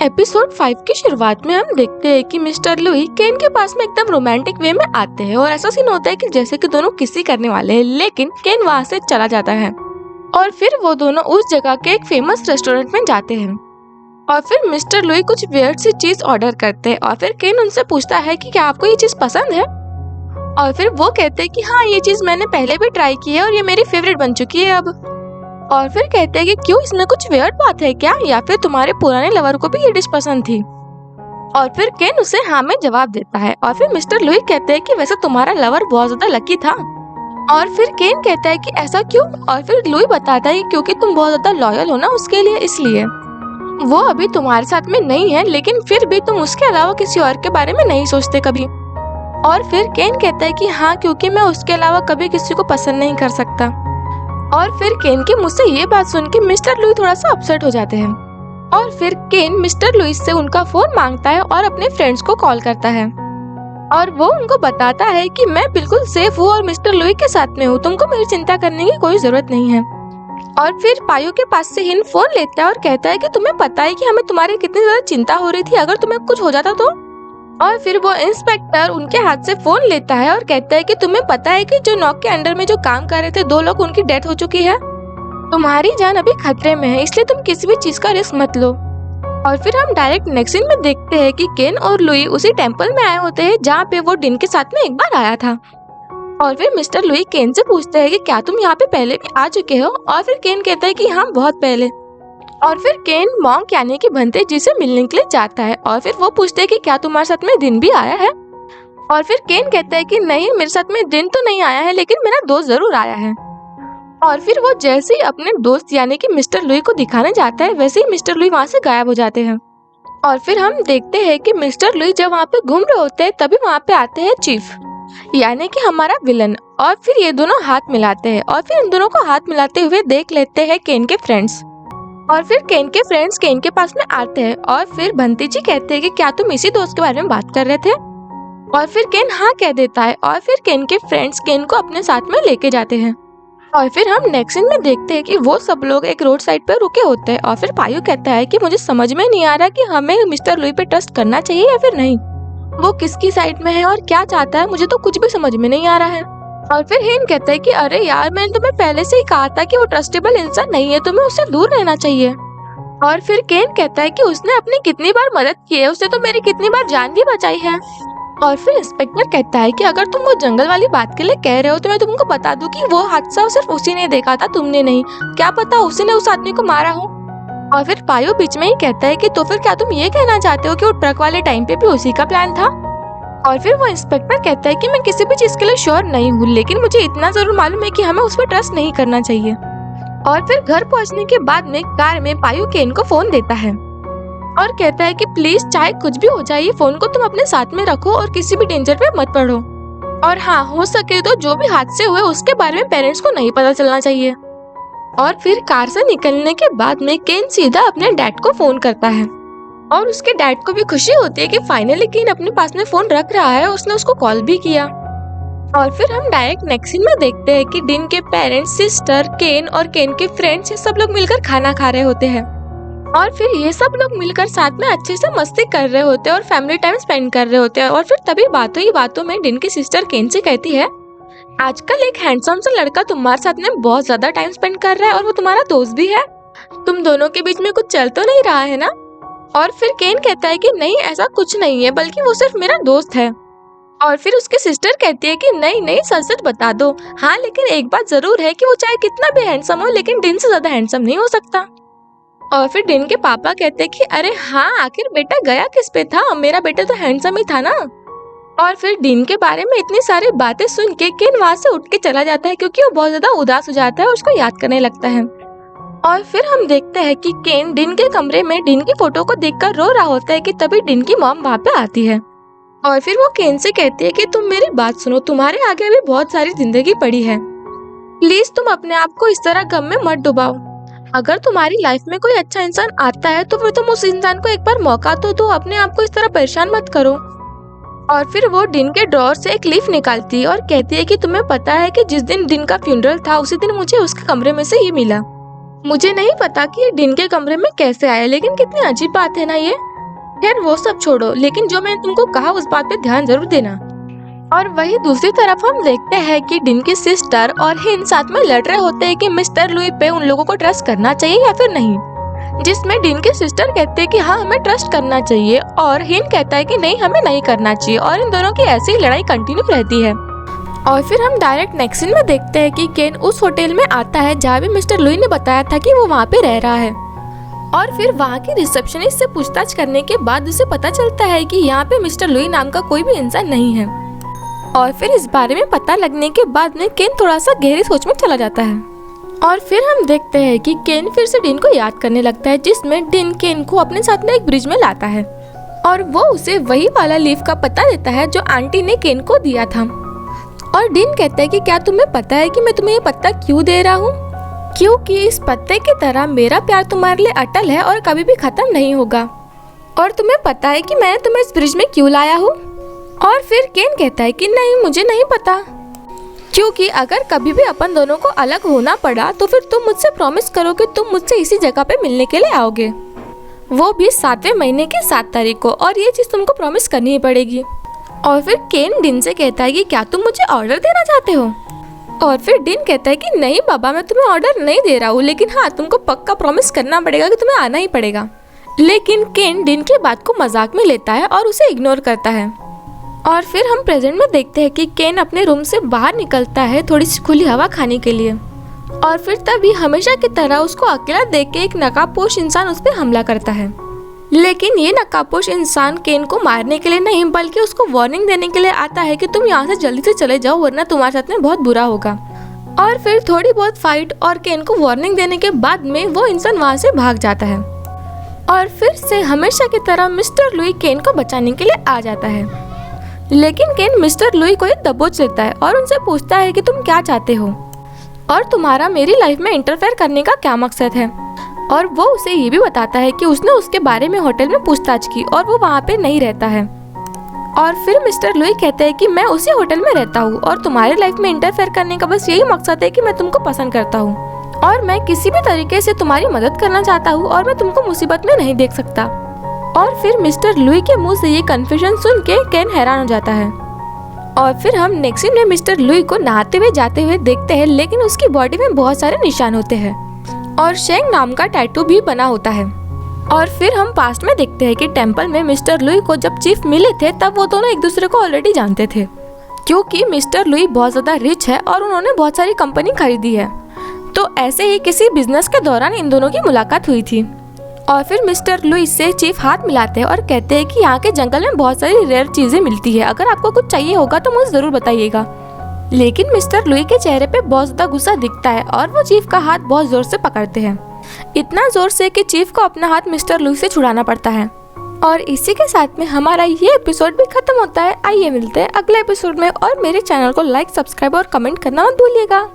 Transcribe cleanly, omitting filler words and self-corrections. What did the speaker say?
Episode 5 की शुरुआत में हम देखते हैं कि मिस्टर लुई केन के पास में एकदम रोमांटिक वे में आते हैं और ऐसा सीन होता है कि जैसे कि दोनों किसी करने वाले हैं, लेकिन केन वहाँ से चला जाता है और फिर वो दोनों उस जगह के एक फेमस रेस्टोरेंट में जाते हैं और फिर मिस्टर लुई कुछ वियर्ड सी चीज ऑर्डर करते हैं और फिर केन उनसे पूछता है कि क्या आपको ये चीज पसंद है और फिर वो कहते हैं कि हाँ, ये चीज मैंने पहले भी ट्राई की है और ये मेरी फेवरेट बन चुकी है अब। और फिर कहते हैं कि क्यों, इसमें कुछ वियर्ड बात है क्या, या फिर तुम्हारे पुराने लवर को भी ये डिश पसंद थी। और फिर केन उसे हाँ में जवाब देता है और फिर मिस्टर लुई कहते हैं कि वैसे तुम्हारा लवर बहुत ज्यादा लकी था। और फिर केन कहता है कि ऐसा क्यों, और फिर लुई बताता है कि क्योंकि तुम बहुत ज्यादा लॉयल हो ना उसके लिए, इसलिए वो अभी तुम्हारे साथ में नहीं है, लेकिन फिर भी तुम उसके अलावा किसी और के बारे में नहीं सोचते कभी। और फिर केन कहता है कि हाँ, क्योंकि मैं उसके अलावा कभी किसी को पसंद नहीं कर सकता। और फिर केन के मुझसे ये बात सुन के मिस्टर लुई थोड़ा सा अपसेट हो जाते हैं और फिर केन मिस्टर लुई से उनका फोन मांगता है और अपने फ्रेंड्स को कॉल करता है और वो उनको बताता है कि मैं बिल्कुल सेफ हूँ और मिस्टर लुई के साथ में हूँ, तुमको मेरी चिंता करने की कोई जरूरत नहीं है। और फिर पायो के पास से हिन फोन लेता है और कहता है कि तुम्हें पता है कि हमें तुम्हारी कितनी ज्यादा चिंता हो रही थी अगर तुम्हें कुछ हो जाता तो। और फिर वो इंस्पेक्टर उनके हाथ से फोन लेता है और कहता है कि तुम्हें पता है कि जो नॉक के अंडर में जो काम कर रहे थे 2 लोग, उनकी डेथ हो चुकी है, तुम्हारी जान अभी खतरे में है, इसलिए तुम किसी भी चीज का रिस्क मत लो। और फिर हम डायरेक्ट नेक्स्ट सीन में देखते हैं कि केन और लुई उसी टेम्पल में आए होते हैं जहाँ पे वो डिन के साथ में एक बार आया था। और फिर मिस्टर लुई केन से पूछते हैं कि क्या तुम यहाँ पे पहले भी आ चुके हो, और फिर केन कहता है कि हाँ, बहुत पहले। और फिर केन मॉन्क यानी कि भंते जी से मिलने के लिए जाता है और फिर वो पूछते हैं कि क्या तुम्हारे साथ में दिन भी आया है। और फिर केन कहता है कि नहीं, मेरे साथ में दिन तो नहीं आया है, लेकिन मेरा दोस्त जरूर आया है। और फिर वो जैसे ही अपने दोस्त यानी कि मिस्टर लुई को दिखाने जाता है, वैसे ही मिस्टर लुई वहाँ से गायब हो जाते हैं। और फिर हम देखते हैं कि मिस्टर लुई जब वहाँ पे घूम रहे होते हैं तभी वहाँ पे आते हैं चीफ यानी कि हमारा विलन, और फिर ये दोनों हाथ मिलाते हैं और फिर इन दोनों को हाथ मिलाते हुए देख लेते हैं केन के फ्रेंड्स। और फिर केन के फ्रेंड्स केन के पास में आते हैं और फिर भंती जी कहते हैं कि क्या तुम इसी दोस्त के बारे में बात कर रहे थे। और फिर केन हाँ कह देता है और फिर केन के फ्रेंड्स केन को अपने साथ में लेके जाते हैं। और फिर हम नेक्स्ट सीन में देखते हैं कि वो सब लोग एक रोड साइड पर रुके होते हैं और फिर पायु कहता है कि मुझे समझ में नहीं आ रहा कि हमें मिस्टर लुई पे ट्रस्ट करना चाहिए या फिर नहीं, वो किसकी साइड में है और क्या चाहता है, मुझे तो कुछ भी समझ में नहीं आ रहा है। और फिर हिन कहता है कि अरे यार, मैंने तुम्हें पहले से ही कहा था कि वो ट्रस्टेबल इंसान नहीं है, तुम्हें उससे दूर रहना चाहिए। और फिर केन कहता है कि उसने अपनी कितनी बार मदद की है, उसने तो मेरी कितनी बार जान भी बचाई है। और फिर इंस्पेक्टर कहता है कि अगर तुम वो जंगल वाली बात के लिए कह रहे हो तो मैं तुमको बता दूं कि वो हादसा सिर्फ उसी ने देखा था, तुमने नहीं, क्या पता उसी ने उस आदमी को मारा हो। और फिर पायो बीच में ही कहता है कि तो फिर क्या तुम ये कहना चाहते हो कि वो ट्रक वाले टाइम पे भी उसी का प्लान था। और फिर वो इंस्पेक्टर कहता है कि मैं किसी भी चीज के लिए श्योर नहीं हूँ, लेकिन मुझे इतना जरूर मालूम है कि हमें उस पर ट्रस्ट नहीं करना चाहिए। और फिर घर पहुँचने के बाद में कार में पायु केन को फोन देता है और कहता है कि प्लीज चाहे कुछ भी हो जाए, फोन को तुम अपने साथ में रखो और किसी भी डेंजर पे मत पड़ो। और हाँ, हो सके तो जो भी हादसे हुए उसके बारे में पेरेंट्स को नहीं पता चलना चाहिए। और फिर कार से निकलने के बाद में केन सीधा अपने डैड को फोन करता है और उसके डैड को भी खुशी होती है कि फाइनली केन अपने पास में फोन रख रहा है, उसने उसको कॉल भी किया। और फिर हम डायरेक्ट नेक्स्ट सीन में देखते हैं कि डिन के पेरेंट्स, सिस्टर, केन और केन के फ्रेंड्स, ये सब लोग मिलकर खाना खा रहे होते हैं। और फिर ये सब लोग मिलकर साथ में अच्छे से मस्ती कर रहे होते हैं और फैमिली टाइम स्पेंड कर रहे होते हैं। और फिर तभी बातों ही बातों में डिन की सिस्टर केन से कहती है, आजकल एक हैंडसम सा लड़का तुम्हारे साथ में बहुत ज्यादा टाइम स्पेंड कर रहा है और वो तुम्हारा दोस्त भी है, तुम दोनों के बीच में कुछ चल तो नहीं रहा है ना। और फिर केन कहता है कि नहीं, ऐसा कुछ नहीं है, बल्कि वो सिर्फ मेरा दोस्त है। और फिर उसकी सिस्टर कहती है कि नहीं नहीं, सच सच बता दो। हाँ, लेकिन एक बात जरूर है कि वो चाहे कितना भी हैंडसम हो, लेकिन डिन से ज्यादा हैंडसम नहीं हो सकता। और फिर डिन के पापा कहते हैं कि अरे हाँ, आखिर बेटा गया किस पे था, मेरा बेटा तो हैंडसम ही था ना। और फिर डिन के बारे में इतनी सारी बातें सुन के केन वहाँ से उठ के चला जाता है क्योंकि वो बहुत ज्यादा उदास हो जाता है और उसको याद करने लगता है। और फिर हम देखते हैं कि केन डिन के कमरे में डिन की फोटो को देखकर रो रहा होता है कि तभी डिन की मॉम वहाँ पे आती है। और फिर वो केन से कहती है कि तुम मेरी बात सुनो, तुम्हारे आगे भी बहुत सारी जिंदगी पड़ी है, प्लीज तुम अपने आप को इस तरह गम में मत डुबाओ। अगर तुम्हारी लाइफ में कोई अच्छा इंसान आता है तो फिर तुम उस इंसान को एक बार मौका तो दो, अपने आप को इस तरह परेशान मत करो। और फिर वो डिन के ड्रॉअर से एक लीफ निकालती है और कहती है कि तुम्हें पता है कि जिस दिन डिन का फ्यूनरल था उसी दिन मुझे उसके कमरे में से ये मिला। मुझे नहीं पता कि ये डिन के कमरे में कैसे आया, लेकिन कितनी अजीब बात है ना ये। खैर वो सब छोड़ो, लेकिन जो मैंने तुमको कहा उस बात पे ध्यान जरूर देना। और वही दूसरी तरफ हम देखते हैं कि डिन की सिस्टर और हिन साथ में लड़ रहे होते हैं कि मिस्टर लुई पे उन लोगों को ट्रस्ट करना चाहिए या फिर नहीं। जिसमें डिन की सिस्टर कहते हैं कि हाँ हमें ट्रस्ट करना चाहिए और हिन कहता है कि नहीं हमें नहीं करना चाहिए, और इन दोनों की ऐसी लड़ाई कंटिन्यू रहती है। और फिर हम डायरेक्ट नेक्स्ट सीन में देखते हैं कि केन उस होटल में आता है जहाँ भी मिस्टर लुई ने बताया था कि वो वहाँ पे रह रहा है। और फिर वहाँ की रिसेप्शनिस्ट से पूछताछ करने के बाद उसे पता चलता है कि यहाँ पे मिस्टर लुई नाम का कोई भी इंसान नहीं है। और फिर इस बारे में पता लगने के बाद में केन थोड़ा सा गहरी सोच में चला जाता है। और फिर हम देखते हैं कि केन फिर से डिन को याद करने लगता है, जिसमें डिन केन को अपने साथ में एक ब्रिज में लाता है और वो उसे वही वाला लीफ का पत्ता देता है जो आंटी ने केन को दिया था। और डिन कहता है कि क्या तुम्हें पता है कि मैं तुम्हें ये पत्ता क्यों दे रहा हूँ? क्योंकि इस पत्ते की तरह मेरा प्यार तुम्हारे लिए अटल है और कभी भी खत्म नहीं होगा। और तुम्हें पता है कि मैंने तुम्हें इस ब्रिज में क्यों लाया हूँ? और फिर केन कहता है कि नहीं मुझे नहीं पता, क्योंकि अगर कभी भी अपन दोनों को अलग होना पड़ा तो फिर तुम मुझसे प्रॉमिस करो कि तुम मुझसे इसी जगह पे मिलने के लिए आओगे, वो भी 7वें महीने की 7 तारीख को, और ये चीज तुमको प्रॉमिस करनी ही पड़ेगी। और फिर केन डिन से कहता है कि क्या तुम मुझे ऑर्डर देना चाहते हो? और फिर डिन कहता है कि नहीं बाबा मैं तुम्हें ऑर्डर नहीं दे रहा हूँ, लेकिन हाँ तुमको पक्का प्रॉमिस करना पड़ेगा कि तुम्हें आना ही पड़ेगा। लेकिन केन डिन की बात को मजाक में लेता है और उसे इग्नोर करता है। और फिर हम प्रेजेंट में देखते हैं कि केन अपने रूम से बाहर निकलता है थोड़ी सी खुली हवा खाने के लिए। और फिर तभी हमेशा की तरह उसको अकेला देख के एक नकाबपोश इंसान उस पर हमला करता है। लेकिन ये नकाबपोश इंसान केन को मारने के लिए नहीं बल्कि उसको वार्निंग देने के लिए आता है कि तुम यहाँ से जल्दी से चले जाओ वरना तुम्हारे साथ में बहुत बुरा होगा। और फिर थोड़ी बहुत फाइट और केन को वार्निंग देने के बाद में वो इंसान वहाँ से भाग जाता है। और फिर से हमेशा की तरह मिस्टर लुई केन को बचाने के लिए आ जाता है। लेकिन केन मिस्टर लुई को एक दबोच लेता है और उनसे पूछता है कि तुम क्या चाहते हो और तुम्हारा मेरी लाइफ में इंटरफेयर करने का क्या मकसद है। और वो उसे ये भी बताता है कि उसने उसके बारे में होटल में पूछताछ की और वो वहाँ पे नहीं रहता है। और फिर मिस्टर लुई कहते हैं कि मैं उसी होटल में रहता हूँ और तुम्हारी लाइफ में इंटरफेयर करने का बस यही मकसद है कि मैं तुमको पसंद करता हूँ और मैं किसी भी तरीके से तुम्हारी मदद करना चाहता हूँ और मैं तुमको मुसीबत में नहीं देख सकता। और फिर मिस्टर लुई के मुंह से ये कन्फ्यूजन सुन के केन हैरान हो जाता है। और फिर हम नेक्स्ट सीन में मिस्टर लुई को नहाते हुए जाते हुए देखते हैं, लेकिन उसकी बॉडी में बहुत सारे निशान होते हैं और शेंग नाम का टैटू भी बना होता है। और फिर हम पास्ट में देखते हैं कि टेम्पल में मिस्टर लुई को जब चीफ मिले थे तब वो दोनों एक दूसरे को ऑलरेडी जानते थे, क्योंकि मिस्टर लुई बहुत ज्यादा रिच है और उन्होंने बहुत सारी कंपनी खरीदी है। तो ऐसे ही किसी बिजनेस के दौरान इन दोनों की मुलाकात हुई थी। और फिर मिस्टर लुई से चीफ हाथ मिलाते हैं और कहते हैं कि यहाँ के जंगल में बहुत सारी रेयर चीजें मिलती है, अगर आपको कुछ चाहिए होगा तो मुझे जरूर बताइएगा। लेकिन मिस्टर लुई के चेहरे पे बहुत ज्यादा गुस्सा दिखता है और वो चीफ का हाथ बहुत जोर से पकड़ते हैं, इतना जोर से कि चीफ को अपना हाथ मिस्टर लुई से छुड़ाना पड़ता है। और इसी के साथ में हमारा ये एपिसोड भी खत्म होता है। आइए मिलते हैं अगले एपिसोड में, और मेरे चैनल को लाइक, सब्सक्राइब और कमेंट करना मत भूलिएगा।